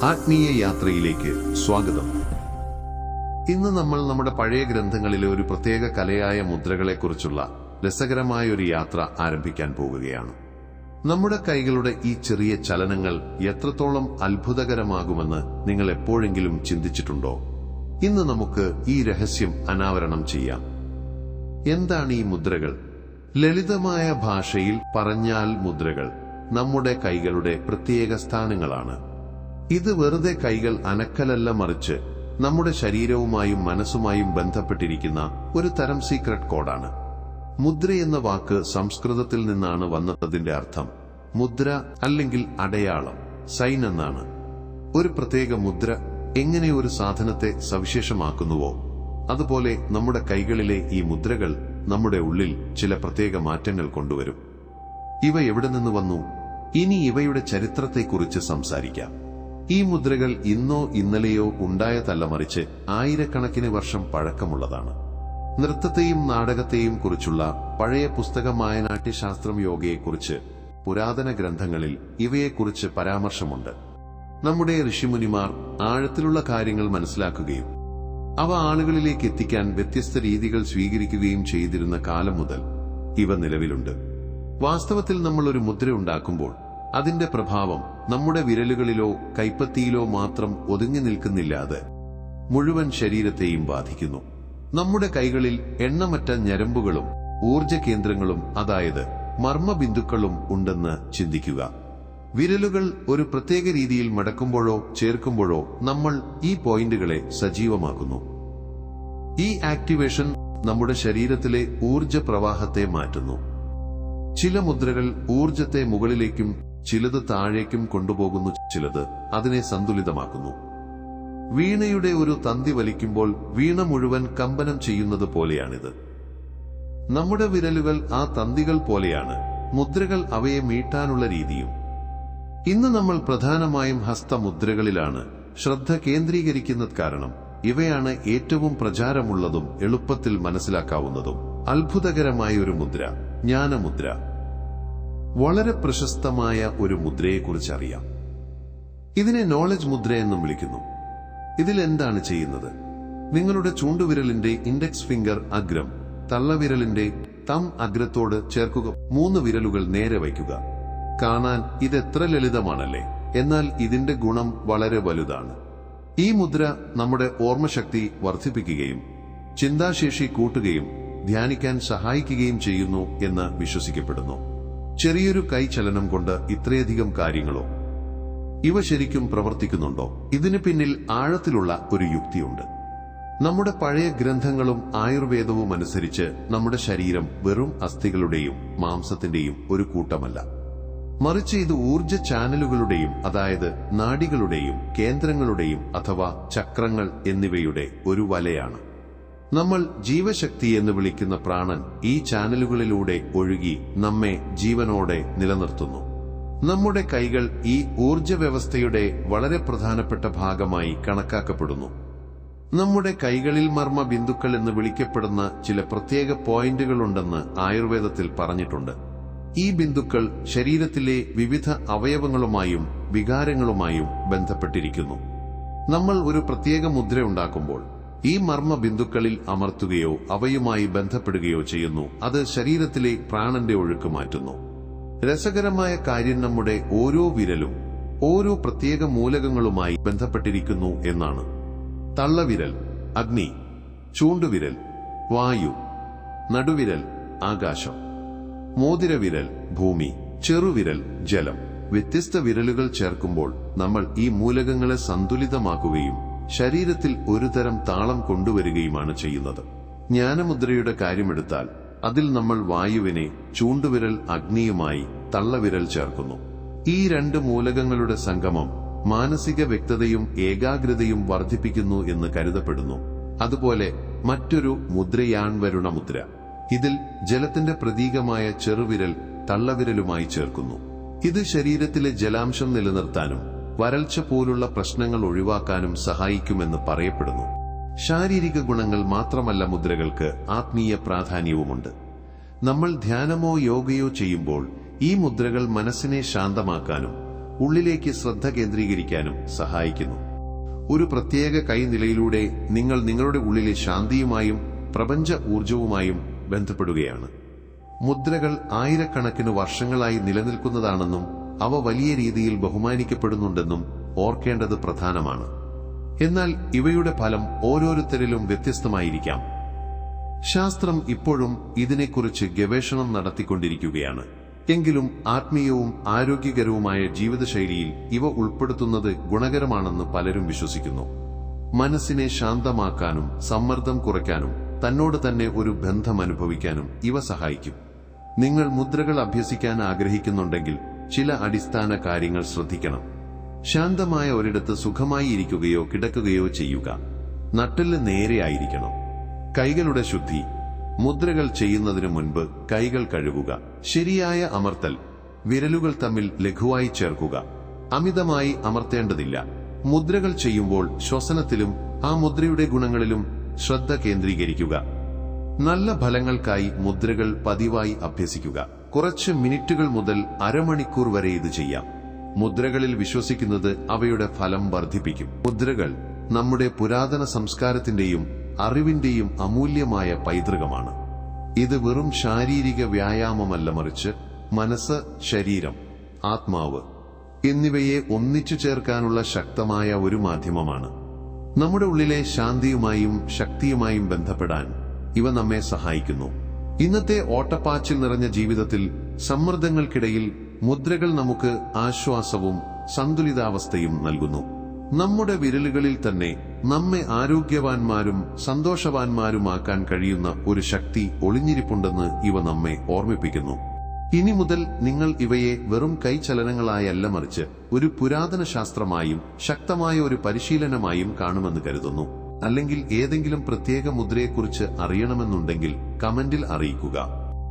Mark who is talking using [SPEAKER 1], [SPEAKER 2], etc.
[SPEAKER 1] ആത്മീയ യാത്രയിലേക്ക് സ്വാഗതം. ഇന്ന് നമ്മൾ നമ്മുടെ പഴയ ഗ്രന്ഥങ്ങളിലെ ഒരു പ്രത്യേക കലയായ മുദ്രകളെക്കുറിച്ചുള്ള രസകരമായ ഒരു യാത്ര ആരംഭിക്കാൻ പോകുകയാണ്. നമ്മുടെ കൈകളുടെ ഈ ചെറിയ ചലനങ്ങൾ എത്രത്തോളം അത്ഭുതകരമാകുമെന്ന് നിങ്ങൾ എപ്പോഴെങ്കിലും ചിന്തിച്ചിട്ടുണ്ടോ? ഇന്ന് നമുക്ക് ഈ രഹസ്യം അനാവരണം ചെയ്യാം. എന്താണ് ഈ മുദ്രകൾ? ലളിതമായ ഭാഷയിൽ പറഞ്ഞാൽ മുദ്രകൾ നമ്മുടെ കൈകളുടെ പ്രത്യേക സ്ഥാനങ്ങളാണ്. ഇത് വെറുതെ കൈകൾ അനക്കലല്ല, മറിച്ച് നമ്മുടെ ശരീരവുമായും മനസ്സുമായും ബന്ധപ്പെട്ടിരിക്കുന്ന ഒരു തരം സീക്രട്ട് കോഡാണ്. മുദ്ര എന്ന വാക്ക് സംസ്കൃതത്തിൽ നിന്നാണ് വന്നതിന്റെ അർത്ഥം മുദ്ര അല്ലെങ്കിൽ അടയാളം, സൈൻ എന്നാണ്. ഒരു പ്രത്യേക മുദ്ര എങ്ങനെ ഒരു സാധനത്തെ സവിശേഷമാക്കുന്നുവോ അതുപോലെ നമ്മുടെ കൈകളിലെ ഈ മുദ്രകൾ നമ്മുടെ ഉള്ളിൽ ചില പ്രത്യേക മാറ്റങ്ങൾ കൊണ്ടുവരും. ഇവ എവിടെ നിന്ന് വന്നു? ഇനി ഇവയുടെ ചരിത്രത്തെക്കുറിച്ച് സംസാരിക്കാം. ഈ മുദ്രകൾ ഇന്നോ ഇന്നലെയോ ഉണ്ടായതല്ല, മറിച്ച് ആയിരക്കണക്കിന് വർഷം പഴക്കമുള്ളതാണ്. നൃത്തത്തെയും നാടകത്തെയും കുറിച്ചുള്ള പഴയ പുസ്തകമായ നാട്യശാസ്ത്രം യോഗയെക്കുറിച്ച് പുരാതന ഗ്രന്ഥങ്ങളിൽ ഇവയെക്കുറിച്ച് പരാമർശമുണ്ട്. നമ്മുടെ ഋഷിമുനിമാർ ആഴത്തിലുള്ള കാര്യങ്ങൾ മനസ്സിലാക്കുകയും അവ ആളുകളിലേക്ക് എത്തിക്കാൻ വ്യത്യസ്ത രീതികൾ സ്വീകരിക്കുകയും ചെയ്തിരുന്ന കാലം മുതൽ ഇവ നിലവിലുണ്ട്. വാസ്തവത്തിൽ നമ്മൾ ഒരു മുദ്ര ഉണ്ടാക്കുമ്പോൾ അതിന്റെ പ്രഭാവം നമ്മുടെ വിരലുകളിലോ കൈപ്പത്തിയിലോ മാത്രം ഒതുങ്ങി നിൽക്കുന്നില്ല, അത് മുഴുവൻ ശരീരത്തെയും ബാധിക്കുന്നു. നമ്മുടെ കൈകളിൽ എണ്ണമറ്റ ഞരമ്പുകളും ഊർജ കേന്ദ്രങ്ങളും, അതായത് മർമ്മബിന്ദുക്കളും ഉണ്ടെന്ന് ചിന്തിക്കുക. വിരലുകൾ ഒരു പ്രത്യേക രീതിയിൽ മടക്കുമ്പോഴോ ചേർക്കുമ്പോഴോ നമ്മൾ ഈ പോയിന്റുകളെ സജീവമാക്കുന്നു. ഈ ആക്ടിവേഷൻ നമ്മുടെ ശരീരത്തിലെ ഊർജ പ്രവാഹത്തെ മാറ്റുന്നു. ചില മുദ്രകൾ ഊർജത്തെ മുകളിലേക്കും ചിലത് താഴേക്കും കൊണ്ടുപോകുന്നു, ചിലത് അതിനെ സന്തുലിതമാക്കുന്നു. വീണയുടെ ഒരു തന്തി വലിക്കുമ്പോൾ വീണ മുഴുവൻ കമ്പനം ചെയ്യുന്നത് പോലെയാണിത്. നമ്മുടെ വിരലുകൾ ആ തന്തികൾ പോലെയാണ്, മുദ്രകൾ അവയെ മീട്ടാനുള്ള രീതിയും. ഇന്ന് നമ്മൾ പ്രധാനമായും ഹസ്തമുദ്രകളിലാണ് ശ്രദ്ധ കേന്ദ്രീകരിക്കുന്നത്, കാരണം ഇവയാണ് ഏറ്റവും പ്രചാരമുള്ളതും എളുപ്പത്തിൽ മനസ്സിലാക്കാവുന്നതും. അത്ഭുതകരമായ ഒരു മുദ്ര, ജ്ഞാനമുദ്ര. വളരെ പ്രശസ്തമായ ഒരു മുദ്രയെക്കുറിച്ച് അറിയാം. ഇതിനെ നോളജ് മുദ്ര എന്നും വിളിക്കുന്നു. ഇതിൽ എന്താണ് ചെയ്യുന്നത്? നിങ്ങളുടെ ചൂണ്ടുവിരലിന്റെ ഇൻഡെക്സ് ഫിംഗർ അഗ്രം തള്ളവിരലിന്റെ തം അഗ്രത്തോട് ചേർക്കുക. 3 വിരലുകൾ നേരെ വയ്ക്കുക. കാണാൻ ഇതെത്ര ലളിതമാണല്ലേ? എന്നാൽ ഇതിന്റെ ഗുണം വളരെ വലുതാണ്. ഈ മുദ്ര നമ്മുടെ ഓർമ്മശക്തി വർദ്ധിപ്പിക്കുകയും ചിന്താശേഷി കൂട്ടുകയും ധ്യാനിക്കാൻ സഹായിക്കുകയും ചെയ്യുന്നു എന്ന് വിശ്വസിക്കപ്പെടുന്നു. ചെറിയൊരു കൈചലനം കൊണ്ട് ഇത്രയധികം കാര്യങ്ങളോ? ഇവ ശരിക്കും പ്രവർത്തിക്കുന്നുണ്ടോ? ഇതിന് പിന്നിൽ ആഴത്തിലുള്ള ഒരു യുക്തിയുണ്ട്. നമ്മുടെ പഴയ ഗ്രന്ഥങ്ങളും ആയുർവേദവും അനുസരിച്ച് നമ്മുടെ ശരീരം വെറും അസ്ഥികളുടെയും മാംസത്തിന്റെയും ഒരു കൂട്ടമല്ല, മറിച്ച് ഇത് ഊർജ ചാനലുകളുടെയും, അതായത് നാഡികളുടെയും കേന്ദ്രങ്ങളുടെയും അഥവാ ചക്രങ്ങൾ എന്നിവയുടെ ഒരു വലയാണ്. നമ്മൾ ജീവശക്തി എന്ന് വിളിക്കുന്ന പ്രാണൻ ഈ ചാനലുകളിലൂടെ ഒഴുകി നമ്മെ ജീവനോടെ നിലനിർത്തുന്നു. നമ്മുടെ കൈകൾ ഈ ഊർജ വ്യവസ്ഥയുടെ വളരെ പ്രധാനപ്പെട്ട ഭാഗമായി കണക്കാക്കപ്പെടുന്നു. നമ്മുടെ കൈകളിൽ മർമ്മ ബിന്ദുക്കൾ എന്ന് വിളിക്കപ്പെടുന്ന ചില പ്രത്യേക പോയിന്റുകളുണ്ടെന്ന് ആയുർവേദത്തിൽ പറഞ്ഞിട്ടുണ്ട്. ഈ ബിന്ദുക്കൾ ശരീരത്തിലെ വിവിധ അവയവങ്ങളുമായും വികാരങ്ങളുമായും ബന്ധപ്പെട്ടിരിക്കുന്നു. നമ്മൾ ഒരു പ്രത്യേക മുദ്ര ഉണ്ടാക്കുമ്പോൾ ഈ മർമ്മ ബിന്ദുക്കളിൽ അമർത്തുകയോ അവയുമായി ബന്ധപ്പെടുകയോ ചെയ്യുന്നു. അത് ശരീരത്തിലെ പ്രാണന്റെ ഒഴുക്ക് മാറ്റുന്നു. രസകരമായ കാര്യം, നമ്മുടെ ഓരോ വിരലും ഓരോ പ്രത്യേക മൂലകങ്ങളുമായി ബന്ധപ്പെട്ടിരിക്കുന്നു എന്നാണ്. തള്ളവിരൽ അഗ്നി, ചൂണ്ടുവിരൽ വായു, നടുവിരൽ ആകാശം, മോതിരവിരൽ ഭൂമി, ചെറുവിരൽ ജലം. വ്യത്യസ്ത വിരലുകൾ ചേർക്കുമ്പോൾ നമ്മൾ ഈ മൂലകങ്ങളെ സന്തുലിതമാക്കുകയും ശരീരത്തിൽ ഒരുതരം താളം കൊണ്ടുവരികയുമാണ് ചെയ്യുന്നത്. ജ്ഞാനമുദ്രയുടെ കാര്യമെടുത്താൽ അതിൽ നമ്മൾ വായുവിനെ ചൂണ്ടുവിരൽ അഗ്നിയുമായി തള്ളവിരൽ ചേർക്കുന്നു. ഈ 2 മൂലകങ്ങളുടെ സംഗമം മാനസിക വ്യക്തതയും ഏകാഗ്രതയും വർദ്ധിപ്പിക്കുന്നു എന്ന് കരുതപ്പെടുന്നു. അതുപോലെ മറ്റൊരു മുദ്രയാണ് വരുണമുദ്ര. ഇതിൽ ജലത്തിന്റെ പ്രതീകമായ ചെറുവിരൽ തള്ളവിരലുമായി ചേർക്കുന്നു. ഇത് ശരീരത്തിലെ ജലാംശം നിലനിർത്താനും വരൾച്ച പോലുള്ള പ്രശ്നങ്ങൾ ഒഴിവാക്കാനും സഹായിക്കുമെന്ന് പറയപ്പെടുന്നു. ശാരീരിക ഗുണങ്ങൾ മാത്രമല്ല മുദ്രകൾക്ക് ആത്മീയ പ്രാധാന്യവുമുണ്ട്. നമ്മൾ ധ്യാനമോ യോഗയോ ചെയ്യുമ്പോൾ ഈ മുദ്രകൾ മനസ്സിനെ ശാന്തമാക്കാനും ഉള്ളിലേക്ക് ശ്രദ്ധ കേന്ദ്രീകരിക്കാനും സഹായിക്കുന്നു. ഒരു പ്രത്യേക കൈനിലയിലൂടെ നിങ്ങൾ നിങ്ങളുടെ ഉള്ളിലെ ശാന്തിയുമായും പ്രപഞ്ച ഊർജവുമായും ബന്ധപ്പെടുകയാണ്. മുദ്രകൾ ആയിരക്കണക്കിന് വർഷങ്ങളായി നിലനിൽക്കുന്നതാണെന്നും അവ വലിയ രീതിയിൽ ബഹുമാനിക്കപ്പെടുന്നുണ്ടെന്നും ഓർക്കേണ്ടത് പ്രധാനമാണ്. എന്നാൽ ഇവയുടെ ഫലം ഓരോരുത്തരിലും വ്യത്യസ്തമായിരിക്കാം. ശാസ്ത്രം ഇപ്പോഴും ഇതിനെക്കുറിച്ച് ഗവേഷണം നടത്തിക്കൊണ്ടിരിക്കുകയാണ്. എങ്കിലും ആത്മീയവും ആരോഗ്യകരവുമായ ജീവിതശൈലിയിൽ ഇവ ഉൾപ്പെടുത്തുന്നത് ഗുണകരമാണെന്ന് പലരും വിശ്വസിക്കുന്നു. മനസ്സിനെ ശാന്തമാക്കാനും സമ്മർദ്ദം കുറയ്ക്കാനും തന്നോട് തന്നെ ഒരു ബന്ധം അനുഭവിക്കാനും ഇവ സഹായിക്കും. നിങ്ങൾ മുദ്രകൾ അഭ്യസിക്കാൻ ആഗ്രഹിക്കുന്നുണ്ടെങ്കിൽ ചില അടിസ്ഥാന കാര്യങ്ങൾ ശ്രദ്ധിക്കണം. ശാന്തമായ ഒരിടത്ത് സുഖമായി ഇരിക്കുകയോ കിടക്കുകയോ ചെയ്യുക. നട്ടെല്ല് നേരെയായിരിക്കണം. കൈകളുടെ ശുദ്ധി. മുദ്രകൾ ചെയ്യുന്നതിനു മുൻപ് കൈകൾ കഴുകുക. ശരിയായ അമർത്തൽ. വിരലുകൾ തമ്മിൽ ലഘുവായി ചേർക്കുക. അമിതമായി അമർത്തേണ്ടതില്ല. മുദ്രകൾ ചെയ്യുമ്പോൾ ശ്വസനത്തിലും ആ മുദ്രയുടെ ഗുണങ്ങളിലും ശ്രദ്ധ കേന്ദ്രീകരിക്കുക. നല്ല ഫലങ്ങൾക്കായി മുദ്രകൾ പതിവായി അഭ്യസിക്കുക. കുറച്ച് മിനിറ്റുകൾ മുതൽ അരമണിക്കൂർ വരെ ഇത് ചെയ്യാം. മുദ്രകളിൽ വിശ്വസിക്കുന്നത് അവയുടെ ഫലം വർദ്ധിപ്പിക്കും. മുദ്രകൾ നമ്മുടെ പുരാതന സംസ്കാരത്തിന്റെയും അറിവിന്റെയും അമൂല്യമായ പൈതൃകമാണ്. ഇത് വെറും ശാരീരിക വ്യായാമമല്ല, മറിച്ച് മനസ്സ്, ശരീരം, ആത്മാവ് എന്നിവയെ ഒന്നിച്ചു ചേർക്കാനുള്ള ശക്തമായ ഒരു മാധ്യമമാണ്. നമ്മുടെ ഉള്ളിലെ ശാന്തിയുമായും ശക്തിയുമായും ബന്ധപ്പെടാൻ ഇവ നമ്മെ സഹായിക്കുന്നു. ഇന്നത്തെ ഓട്ടപ്പാച്ചിൽ നിറഞ്ഞ ജീവിതത്തിൽ സമ്മർദ്ദങ്ങൾക്കിടയിൽ മുദ്രകൾ നമുക്ക് ആശ്വാസവും സന്തുലിതാവസ്ഥയും നൽകുന്നു. നമ്മുടെ വിരലുകളിൽ തന്നെ നമ്മെ ആരോഗ്യവാന്മാരും സന്തോഷവാന്മാരുമാക്കാൻ കഴിയുന്ന ഒരു ശക്തി ഒളിഞ്ഞിരിപ്പുണ്ടെന്ന് ഇവ നമ്മെ ഓർമ്മിപ്പിക്കുന്നു. ഇനി മുതൽ നിങ്ങൾ ഇവയെ വെറും കൈചലനങ്ങളായല്ല, മറിച്ച് ഒരു പുരാതന ശാസ്ത്രമായും ശക്തമായ ഒരു പരിശീലനമായും കാണുമെന്ന് കരുതുന്നു. അല്ലെങ്കിൽ ഏതെങ്കിലും പ്രത്യേക മുദ്രയെക്കുറിച്ച് അറിയണമെന്നുണ്ടെങ്കിൽ കമന്റിൽ അറിയിക്കുക.